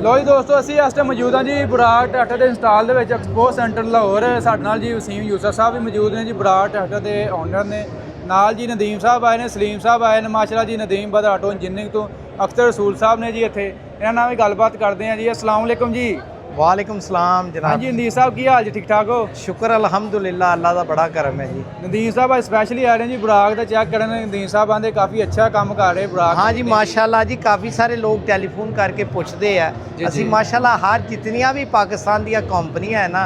ਲੋ ਜੀ ਦੋਸਤੋ, ਅਸੀਂ ਇਸ ਟਾਈਮ ਮੌਜੂਦ ਹਾਂ ਜੀ ਬਰਾੜ ਟਰੈਕਟਰ ਦੇ ਇੰਸਟਾਲ ਦੇ ਵਿੱਚ ਐਕਸਪੋ ਸੈਂਟਰ ਲਾਹੌਰ। ਸਾਡੇ ਨਾਲ ਜੀ ਵਸੀਮ ਯੂਸਫ ਸਾਹਿਬ ਵੀ ਮੌਜੂਦ ਨੇ ਜੀ, ਬਰਾੜ ਟਰੈਕਟਰ ਦੇ ਓਨਰ ਨੇ। ਨਾਲ ਜੀ ਨਦੀਮ ਸਾਹਿਬ ਆਏ ਨੇ, ਸਲੀਮ ਸਾਹਿਬ ਆਏ ਨੇ ਮਾਸ਼ਾਅੱਲਾ ਜੀ। ਨਦੀਮ ਬਦ ਆਟੋ ਇੰਜੀਨੀਅਰਿੰਗ ਤੋਂ ਅਖਤਰ ਰਸੂਲ ਸਾਹਿਬ ਨੇ ਜੀ ਇੱਥੇ। ਇਹਨਾਂ ਨਾਲ ਵੀ ਗੱਲਬਾਤ ਕਰਦੇ ਹਾਂ ਜੀ। अस्सलाम वालेकुम जी। वालेकुम सलाम जनाब। हाँ जी नदीम साहब, की हाल जी? ठीक ठाक हो? शुक्र अल्हम्दुलिल्लाह, अल्लाह का बड़ा करम है जी। नदीम साहब आज स्पैशली आ रहे हैं जी बराग का चेक करने। नदीम साहब आंदे काफ़ी अच्छा काम कर रहे बराग। हाँ जी माशाल्लाह जी, काफ़ी सारे लोग टैलीफोन करके पुछते हैं। ਅਸੀਂ ਮਾਸ਼ਾਅੱਲਾ ਹਰ ਜਿਤਨੀਆਂ ਵੀ ਪਾਕਿਸਤਾਨ ਦੀਆਂ ਕੰਪਨੀਆਂ ਹੈ ਨਾ,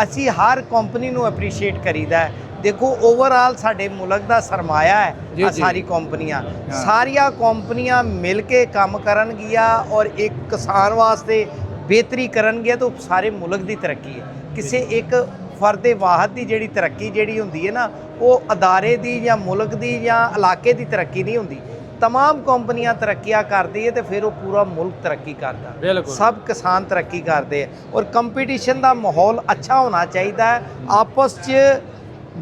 ਅਸੀਂ ਹਰ ਕੰਪਨੀ ਨੂੰ ਅਪਰੀਸ਼ੀਏਟ ਕਰੀਦਾ ਹੈ। ਦੇਖੋ ਓਵਰਆਲ ਸਾਡੇ ਮੁਲਕ ਦਾ ਸਰਮਾਇਆ ਹੈ ਸਾਰੀ ਕੰਪਨੀਆਂ। ਸਾਰੀਆਂ ਕੰਪਨੀਆਂ ਮਿਲ ਕੇ ਕੰਮ ਕਰਨਗੀਆਂ ਔਰ ਇੱਕ ਕਿਸਾਨ ਵਾਸਤੇ ਬਿਹਤਰੀ ਕਰਨਗੀਆਂ ਤਾਂ ਸਾਰੇ ਮੁਲਕ ਦੀ ਤਰੱਕੀ ਹੈ। ਕਿਸੇ ਇੱਕ ਫਰਦੇ ਵਾਹਦ ਦੀ ਜਿਹੜੀ ਤਰੱਕੀ ਜਿਹੜੀ ਹੁੰਦੀ ਹੈ ਨਾ, ਉਹ ਅਦਾਰੇ ਦੀ ਜਾਂ ਮੁਲਕ ਦੀ ਜਾਂ ਇਲਾਕੇ ਦੀ ਤਰੱਕੀ ਨਹੀਂ ਹੁੰਦੀ। तमाम कंपनियां तरक्कियां करती है तो फिर वो पूरा मुल्क तरक्की करता, सब किसान तरक्की करते हैं। और कंपीटिशन का माहौल अच्छा होना चाहिए, आपस च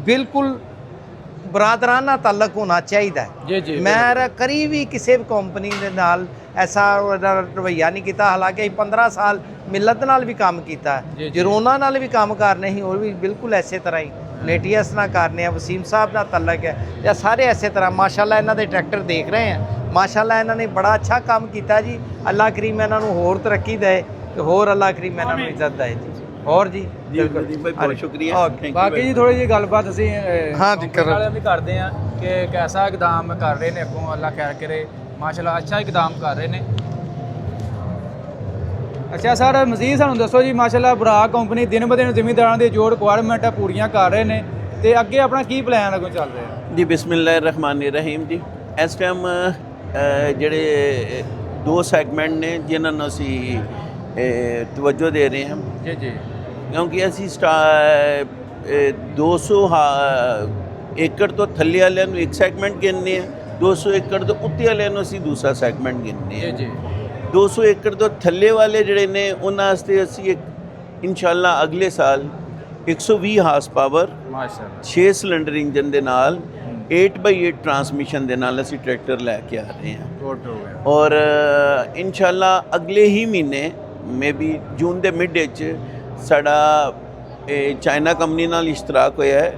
बिल्कुल बरादराना ताल्लुक होना चाहिए। मैं करी भी किसी भी कंपनी के नाल ऐसा रवैया नहीं किया। हालांकि 15 साल मिलत नाल भी काम किया, जरोना नाल भी काम करने ही, और भी बिल्कुल ऐसे तरह ही नेटीएस ना करने, वसीम साहब ना तल्लक है या सारे ऐसे तरह। माशाल्लाह इन्हों के ट्रैक्टर देख रहे हैं, माशाल्लाह इन्होंने बड़ा अच्छा काम किया जी। अल्लाह करीम इन्हों होर तरक्की दे, होर अल्लाह करीम इन्हों इज्जत दे जी। और जी बहुत शुक्रिया। बाकी जी थोड़ी जी गलबात असीं हाँ जी भी करते हैं कि कैसा इकदाम कर रहे हैं अगों, अल्लाह खैर करे। माशाल्लाह अच्छा इकदाम कर रहे हैं। अच्छा सर, मजीद सानू दसो जी, माशाल्लाह बराग कंपनी दिन ब दिन जिमीदारां दी जो रिक्वायरमेंट है पूरियां कर रहे हैं, तो अगे अपना की प्लान अगों चल रहा है जी? बिस्मिल्लाहिर्रहमानिर्रहीम जी। इस टाइम ਜਿਹੜੇ ਦੋ ਸੈਗਮੈਂਟ ਨੇ ਜਿਨ੍ਹਾਂ ਨੂੰ ਅਸੀਂ ਤਵੱਜੋ ਦੇ ਰਹੇ ਹਾਂ ਜੀ ਕਿਉਂਕਿ ਅਸੀਂ 200 ਏਕੜ ਤੋਂ ਥੱਲੇ ਵਾਲਿਆਂ ਨੂੰ ਇੱਕ ਸੈਗਮੈਂਟ ਗਿਣਨੇ ਆ, 200 ਏਕੜ ਤੋਂ ਉੱਤੇ ਵਾਲਿਆਂ ਨੂੰ ਅਸੀਂ ਦੂਸਰਾ ਸੈਗਮੈਂਟ ਗਿਣਨੇ ਆ। 200 ਏਕੜ ਤੋਂ ਥੱਲੇ ਵਾਲੇ ਜਿਹੜੇ ਨੇ ਉਹਨਾਂ ਵਾਸਤੇ ਅਸੀਂ ਇੱਕ ਇਨਸ਼ਾਅੱਲਾ ਅਗਲੇ ਸਾਲ 120 ਹਾਰਸ ਪਾਵਰ 6 ਸਿਲੰਡਰ ਇੰਜਨ ਦੇ ਨਾਲ 8x8 ਟਰਾਂਸਮਿਸ਼ਨ ਦੇ ਨਾਲ ਅਸੀਂ ਟਰੈਕਟਰ ਲੈ ਕੇ ਆ ਰਹੇ ਹਾਂ। ਔਰ ਇਨਸ਼ਾਅੱਲਾ ਅਗਲੇ ਹੀ ਮਹੀਨੇ ਮੇਬੀ ਜੂਨ ਦੇ ਮਿਡ ਵਿੱਚ ਸਾਡਾ ਚਾਈਨਾ ਕੰਪਨੀ ਨਾਲ ਇਸ਼ਤਰਾਕ ਹੋਇਆ ਹੈ।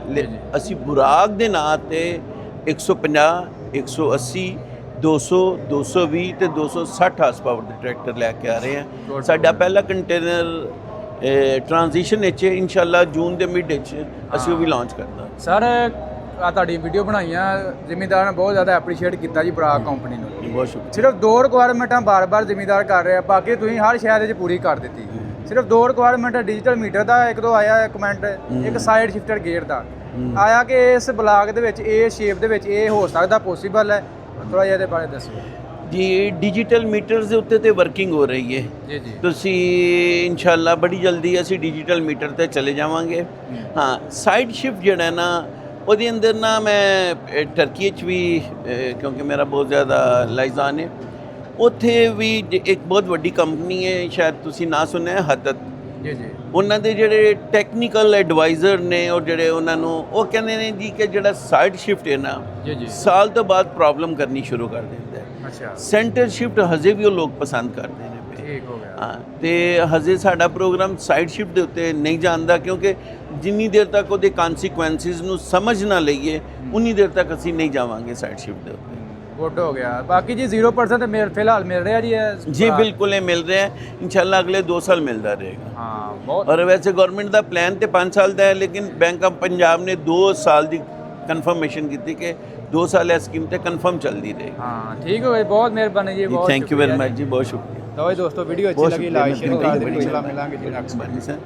ਅਸੀਂ ਬੁਰਾਗ ਦੇ ਨਾਂ ਤੇ 150 180 200 220 ਤੇ 260 ਹਾਰਸ ਪਾਵਰ ਦੇ ਟਰੈਕਟਰ ਲੈ ਕੇ ਆ ਰਹੇ ਹਾਂ। ਸਾਡਾ ਪਹਿਲਾ ਕੰਟੇਨਰ ਟ੍ਰਾਂਜੀਸ਼ਨ ਵਿੱਚ ਇਨਸ਼ਾਅੱਲਾ ਜੂਨ ਦੇ ਮਿਡ ਵਿੱਚ ਅਸੀਂ ਉਹ ਵੀ ਲਾਂਚ ਕਰਨਾ। ਸਰ ਆ ਤੁਹਾਡੀ ਵੀਡੀਓ ਬਣਾਈਆਂ, ਜ਼ਿਮੀਂਦਾਰ ਨੇ ਬਹੁਤ ਜ਼ਿਆਦਾ ਐਪਰੀਸ਼ੀਏਟ ਕੀਤਾ ਜੀ ਬਰਾਗ ਕੰਪਨੀ ਨੂੰ। ਬਹੁਤ ਸ਼ੁਕਰੀਆ। ਸਿਰਫ ਦੋ ਰਿਕੁਆਇਰਮੈਂਟਾਂ ਬਾਰ-ਬਾਰ ਜ਼ਿਮੀਂਦਾਰ ਕਰ ਰਿਹਾ, ਬਾਕੀ ਤੁਸੀਂ ਹਰ ਸ਼ਹਿਰ ਵਿੱਚ ਪੂਰੀ ਕਰ ਦਿੱਤੀ। ਸਿਰਫ ਦੋ ਰਿਕੁਆਇਰਮੈਂਟ ਡਿਜੀਟਲ ਮੀਟਰ ਦਾ, ਇੱਕ ਦੋ ਆਇਆ ਕਮੈਂਟ, ਇੱਕ ਸਾਈਡ ਸ਼ਿਫਟਰ ਗੇਅਰ ਦਾ ਆਇਆ ਕਿ ਇਸ ਬਲਾਕ ਦੇ ਵਿੱਚ ਇਹ ਸ਼ੇਪ ਦੇ ਵਿੱਚ ਇਹ ਹੋ ਸਕਦਾ, ਪੋਸੀਬਲ ਹੈ? ਥੋੜਾ ਜਿਹਾ ਇਹਦੇ ਬਾਰੇ ਦੱਸੋ ਜੀ। ਡਿਜੀਟਲ ਮੀਟਰਸ ਦੇ ਉੱਤੇ ਤੇ ਵਰਕਿੰਗ ਹੋ ਰਹੀ ਹੈ ਜੀ। ਤੁਸੀਂ ਇਨਸ਼ਾਅੱਲਾ ਬੜੀ ਜਲਦੀ ਅਸੀਂ ਡਿਜੀਟਲ ਮੀਟਰ ਤੇ ਚਲੇ ਜਾਵਾਂਗੇ। ਹਾਂ, ਸਾਈਡ ਸ਼ਿਫਟ ਜਿਹੜਾ ਨਾ ਉਹਦੇ ਅੰਦਰ ਨਾ ਮੈਂ ਟਰਕੀ 'ਚ ਵੀ ਕਿਉਂਕਿ ਮੇਰਾ ਬਹੁਤ ਜ਼ਿਆਦਾ ਲਾਇਜ਼ਾਨ ਹੈ, ਉੱਥੇ ਵੀ ਇੱਕ ਬਹੁਤ ਵੱਡੀ ਕੰਪਨੀ ਹੈ, ਸ਼ਾਇਦ ਤੁਸੀਂ ਨਾ ਸੁਣਿਆ, ਹਦਤ। ਉਹਨਾਂ ਦੇ ਜਿਹੜੇ ਟੈਕਨੀਕਲ ਐਡਵਾਈਜ਼ਰ ਨੇ ਔਰ ਜਿਹੜੇ ਉਹਨਾਂ ਨੂੰ ਉਹ ਕਹਿੰਦੇ ਨੇ ਜੀ ਕਿ ਜਿਹੜਾ ਸਾਈਡ ਸ਼ਿਫਟ ਹੈ ਨਾ ਸਾਲ ਤੋਂ ਬਾਅਦ ਪ੍ਰੋਬਲਮ ਕਰਨੀ ਸ਼ੁਰੂ ਕਰ ਦਿੰਦਾ ਹੈ। ਸੈਂਟਰ ਸ਼ਿਫਟ ਹਜੇ ਵੀ ਉਹ ਲੋਕ ਪਸੰਦ ਕਰਦੇ ਨੇ। ਹਾਂ, ਤੇ ਹਜੇ ਸਾਡਾ ਪ੍ਰੋਗਰਾਮ ਸਾਈਡ ਸ਼ਿਫਟ ਦੇ ਉੱਤੇ ਨਹੀਂ ਜਾਂਦਾ, ਕਿਉਂਕਿ ਜਿੰਨੀ ਦੇਰ ਤੱਕ ਉਹਦੇ ਕਨਸੀਕੁਐਂਸਿਸ ਨੂੰ ਸਮਝ ਨਾ ਲਈਏ ਉਨੀ ਦੇਰ ਤੱਕ ਅਸੀਂ ਨਹੀਂ ਜਾਵਾਂਗੇ ਸਾਈਡ ਸ਼ਿਫਟ ਦੇ ਉੱਤੇ। ਗੁੱਡ ਹੋ ਗਿਆ। ਬਾਕੀ ਜੀ 0% ਫਿਲਹਾਲ ਮਿਲ ਰਿਹਾ ਜੀ ਬਿਲकुल ਇਹ ਮਿਲ ਰਿਹਾ ਹੈ। ਇਨਸ਼ਾਅੱਲਾ ਅਗਲੇ 2 ਸਾਲ ਮਿਲਦਾ ਰਹੇਗਾ। ਹਾਂ, ਬਹੁਤ। ਔਰ ਵੈਸੇ ਗਵਰਨਮੈਂਟ ਦਾ ਪਲਾਨ ਤੇ 5 ਸਾਲ ਦਾ ਹੈ, ਲੇਕਿਨ ਬੈਂਕ ਆਫ ਪੰਜਾਬ ਨੇ 2 ਸਾਲ ਦੀ ਕਨਫਰਮੇਸ਼ਨ ਕੀਤੀ ਕਿ 2 ਸਾਲ ਇਹ ਸਕੀਮ ਤੇ ਕਨਫਰਮ ਚੱਲਦੀ ਰਹੇਗੀ। ਹਾਂ, ਠੀਕ ਹੋ ਗਈ। ਬਹੁਤ ਮਿਹਰਬਾਨੀ ਜੀ, ਬਹੁਤ ਥੈਂਕ ਯੂ ਵੈਰੀ ਮਚ ਜੀ, ਬਹੁਤ ਸ਼ੁਕਰੀਆ। तो दोस्तों वीडियो अच्छी लगी लाइक शेयर कर देना। इंशाल्लाह मिलेंगे जी नेक्स्ट।